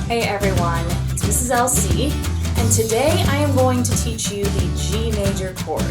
Hey everyone, it's Mrs. LC, and today I am going to teach you the G major chord.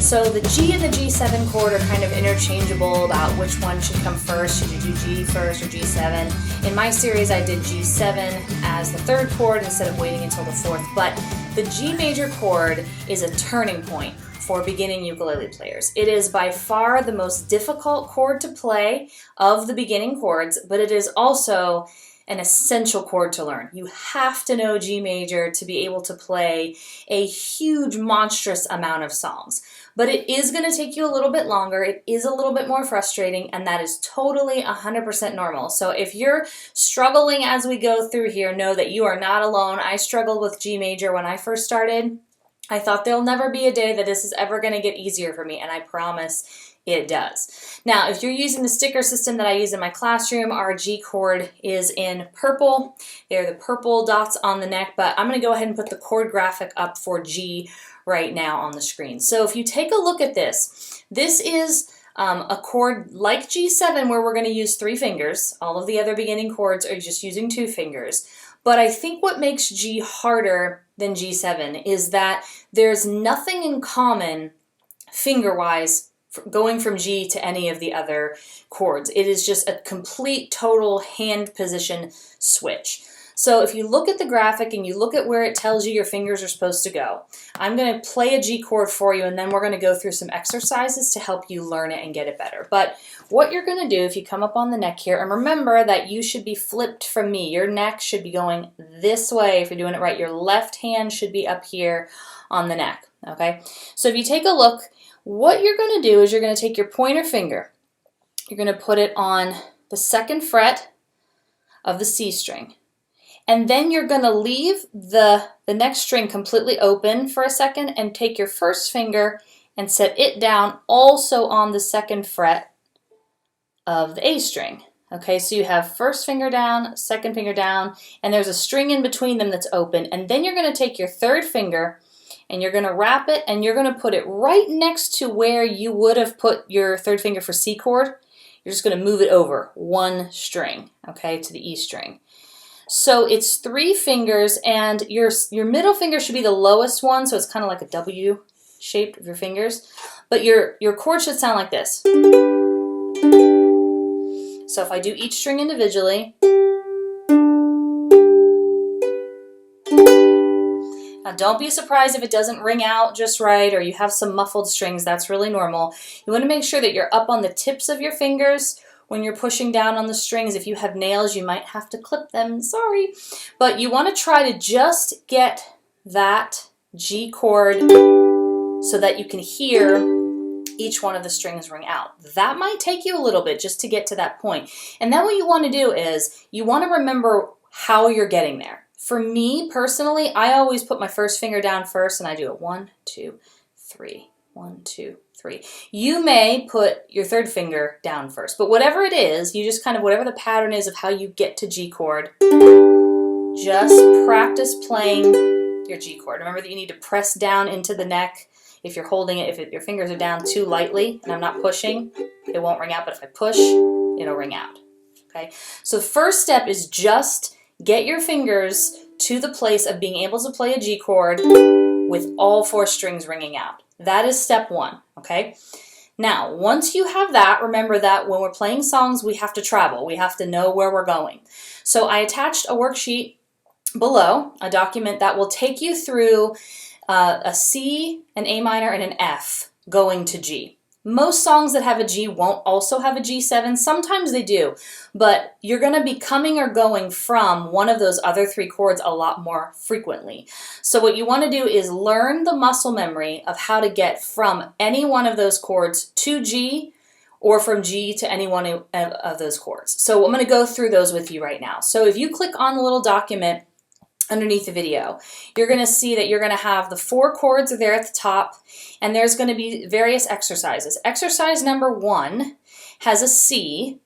So the G and the G7 chord are kind of interchangeable about which one should come first. Should you do G first or G7? In my series I did G7 as the third chord instead of waiting until the fourth, but the G major chord is a turning point for beginning ukulele players. It is by far the most difficult chord to play of the beginning chords, but it is also an essential chord to learn. You have to know G major to be able to play a huge, monstrous amount of songs. But it is going to take you a little bit longer. It is a little bit more frustrating, and that is totally 100% normal. So if you're struggling as we go through here, know that you are not alone. I struggled with G major when I first started. I thought there'll never be a day that this is ever going to get easier for me, and I promise it does. Now, if you're using the sticker system that I use in my classroom, our G chord is in purple. They're the purple dots on the neck, but I'm going to go ahead and put the chord graphic up for G right now on the screen. So if you take a look at this, this is a chord like G7 where we're going to use 3 fingers. All of the other beginning chords are just using 2 fingers. But I think what makes G harder than G7 is that there's nothing in common finger-wise going from G to any of the other chords. It is just a complete, total hand position switch. So if you look at the graphic and you look at where it tells you your fingers are supposed to go, I'm going to play a G chord for you, and then we're going to go through some exercises to help you learn it and get it better. But what you're going to do if you come up on the neck here, and remember that you should be flipped from me. Your neck should be going this way if you're doing it right. Your left hand should be up here on the neck, okay? So if you take a look, what you're going to do is you're going to take your pointer finger, you're going to put it on the 2nd fret of the C string, and then you're going to leave the next string completely open for a second and take your 1st finger and set it down also on the 2nd fret of the A string. Okay, so you have 1st finger down, 2nd finger down, and there's a string in between them that's open, and then you're going to take your 3rd finger and you're going to wrap it, and you're going to put it right next to where you would have put your 3rd finger for C chord. You're just going to move it over 1 string, okay, to the E string. So it's 3 fingers, and your middle finger should be the lowest one, so it's kind of like a W shape of your fingers. But your chord should sound like this. So if I do each string individually, now don't be surprised if it doesn't ring out just right or you have some muffled strings. That's really normal. You want to make sure that you're up on the tips of your fingers when you're pushing down on the strings. If you have nails, you might have to clip them. Sorry. But you want to try to just get that G chord so that you can hear each one of the strings ring out. That might take you a little bit just to get to that point. And then what you want to do is you want to remember how you're getting there. For me, personally, I always put my 1st finger down first, and I do it 1, 2, 3, 1, 2, 3. You may put your 3rd finger down first, but whatever it is, you just kind of, whatever the pattern is of how you get to G chord, just practice playing your G chord. Remember that you need to press down into the neck. If you're holding it, if your fingers are down too lightly, and I'm not pushing, it won't ring out, but if I push, it'll ring out, okay? So the first step is just get your fingers to the place of being able to play a G chord with all 4 strings ringing out. That is step 1, okay? Now, once you have that, remember that when we're playing songs, we have to travel. We have to know where we're going. So I attached a worksheet below, a document that will take you through a C, an A minor, and an F going to G. Most songs that have a G won't also have a G7. Sometimes they do, but you're going to be coming or going from one of those other 3 chords a lot more frequently. So what you want to do is learn the muscle memory of how to get from any one of those chords to G or from G to any one of those chords. So I'm going to go through those with you right now. So if you click on the little document underneath the video, you're going to see that you're going to have the 4 chords are there at the top, and there's going to be various exercises. Exercise number 1 has a C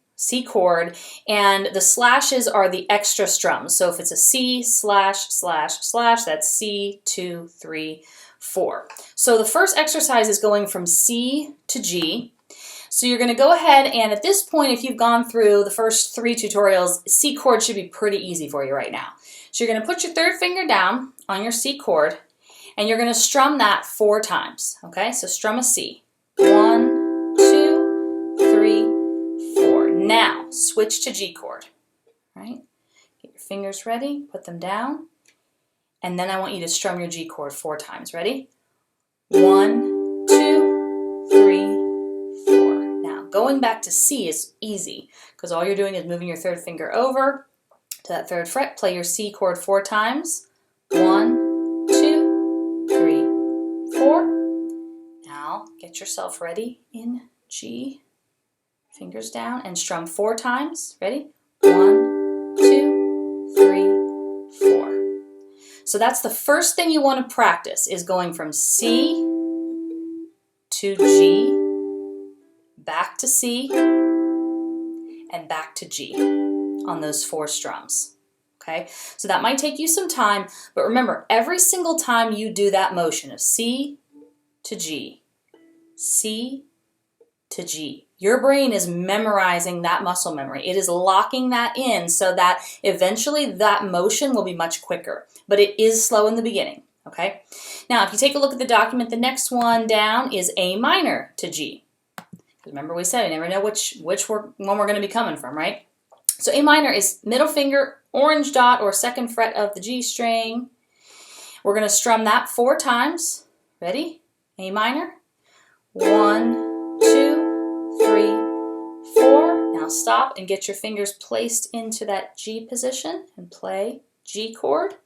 chord, and the slashes are the extra strums. So if it's a C slash slash slash, that's C, 2, 3, 4. So the first exercise is going from C to G. So you're going to go ahead, and at this point, if you've gone through the first 3 tutorials, C chord should be pretty easy for you right now. So you're going to put your third finger down on your C chord, and you're going to strum that 4 times. Okay, so strum a C. 1, 2, 3, 4. Now switch to G chord. Right? Get your fingers ready, put them down, and then I want you to strum your G chord 4 times. Ready? 1, 2, 3, 4. Now going back to C is easy because all you're doing is moving your third finger over to that 3rd fret. Play your C chord 4 times. 1, 2, 3, 4. Now get yourself ready in G. Fingers down and strum 4 times. Ready? 1, 2, 3, 4. So that's the first thing you want to practice, is going from C to G, back to C, and back to G on those 4 strums. Okay, so that might take you some time, but remember, every single time you do that motion of C to G, C to G, your brain is memorizing that muscle memory. It is locking that in so that eventually that motion will be much quicker, but it is slow in the beginning. Okay, now if you take a look at the document, the next one down is A minor to G. Remember we said you never know which one we're going to be coming from, right? So A minor is middle finger, orange dot, or 2nd fret of the G string. We're going to strum that 4 times. Ready? A minor. 1, 2, 3, 4. Now stop and get your fingers placed into that G position and play G chord.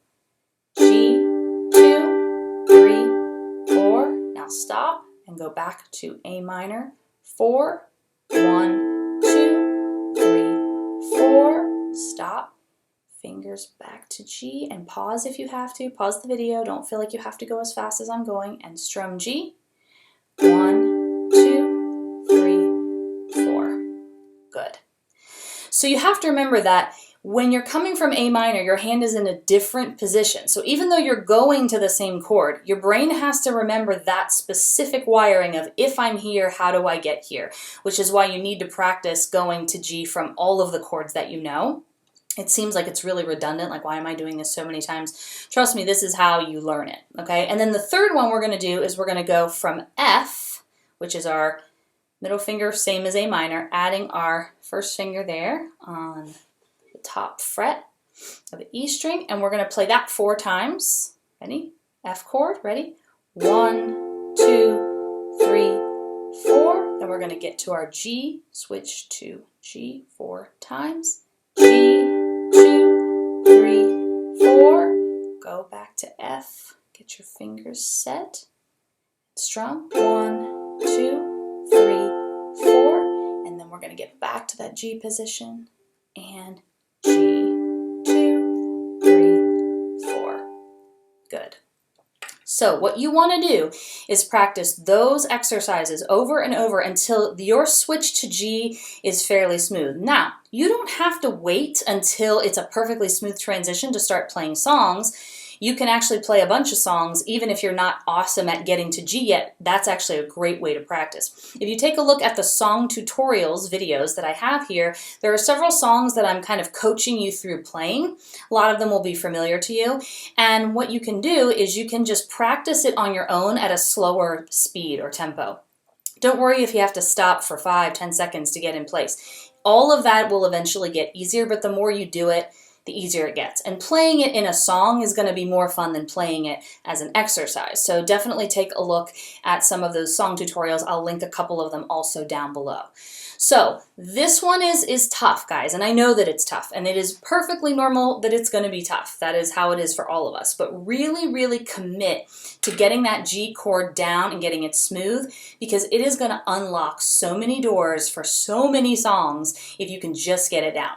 G, 2, 3, 4. Now stop and go back to A minor. 4, 1, 2, 3, 4. Stop. Fingers back to G and pause if you have to. Pause the video. Don't feel like you have to go as fast as I'm going. And strum G. 1, 2, 3, 4. Good. So you have to remember that when you're coming from A minor, your hand is in a different position. So even though you're going to the same chord, your brain has to remember that specific wiring of, if I'm here, how do I get here? Which is why you need to practice going to G from all of the chords that you know. It seems like it's really redundant, like why am I doing this so many times? Trust me, this is how you learn it, okay? And then the third one we're going to do is we're going to go from F, which is our middle finger, same as A minor, adding our first finger there on the top fret of the E string, and we're going to play that 4 times. Ready? F chord, ready? 1, 2, 3, 4. Then we're going to get to our G, switch to G 4 times. G, 2, 3, 4. Go back to F. Get your fingers set. Strum. 1, 2, 3, 4. And then we're going to get back to that G position. And G, 2, 3, 4. Good. So what you want to do is practice those exercises over and over until your switch to G is fairly smooth. Now, you don't have to wait until it's a perfectly smooth transition to start playing songs. You can actually play a bunch of songs even if you're not awesome at getting to G yet. That's actually a great way to practice. If you take a look at the song tutorials videos that I have here, there are several songs that I'm kind of coaching you through playing. A lot of them will be familiar to you. And what you can do is you can just practice it on your own at a slower speed or tempo. Don't worry if you have to stop for 5-10 seconds to get in place. All of that will eventually get easier, but the more you do it, the easier it gets. And playing it in a song is going to be more fun than playing it as an exercise. So definitely take a look at some of those song tutorials. I'll link a couple of them also down below. So this one is tough, guys, and I know that it's tough, and it is perfectly normal that it's going to be tough. That is how it is for all of us. But really, really commit to getting that G chord down and getting it smooth, because it is going to unlock so many doors for so many songs if you can just get it down.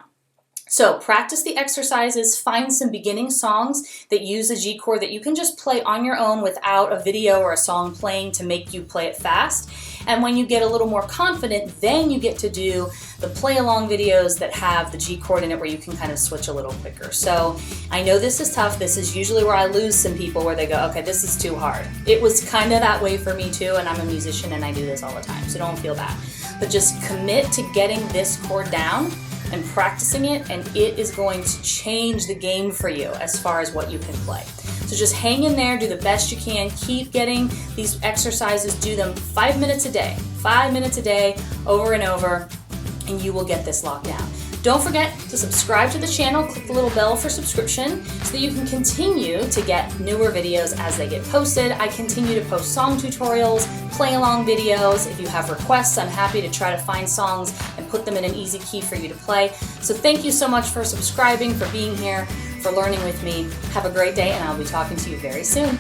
So practice the exercises, find some beginning songs that use the G chord that you can just play on your own without a video or a song playing to make you play it fast. And when you get a little more confident, then you get to do the play-along videos that have the G chord in it where you can kind of switch a little quicker. So I know this is tough. This is usually where I lose some people, where they go, okay, this is too hard. It was kind of that way for me too, and I'm a musician and I do this all the time, so don't feel bad. But just commit to getting this chord down and practicing it, and it is going to change the game for you as far as what you can play. So just hang in there, do the best you can, keep getting these exercises, do them 5 minutes a day, 5 minutes a day, over and over, and you will get this locked down. Don't forget to subscribe to the channel, click the little bell for subscription so that you can continue to get newer videos as they get posted. I continue to post song tutorials, play along videos. If you have requests, I'm happy to try to find songs and put them in an easy key for you to play. So thank you so much for subscribing, for being here, for learning with me. Have a great day, and I'll be talking to you very soon.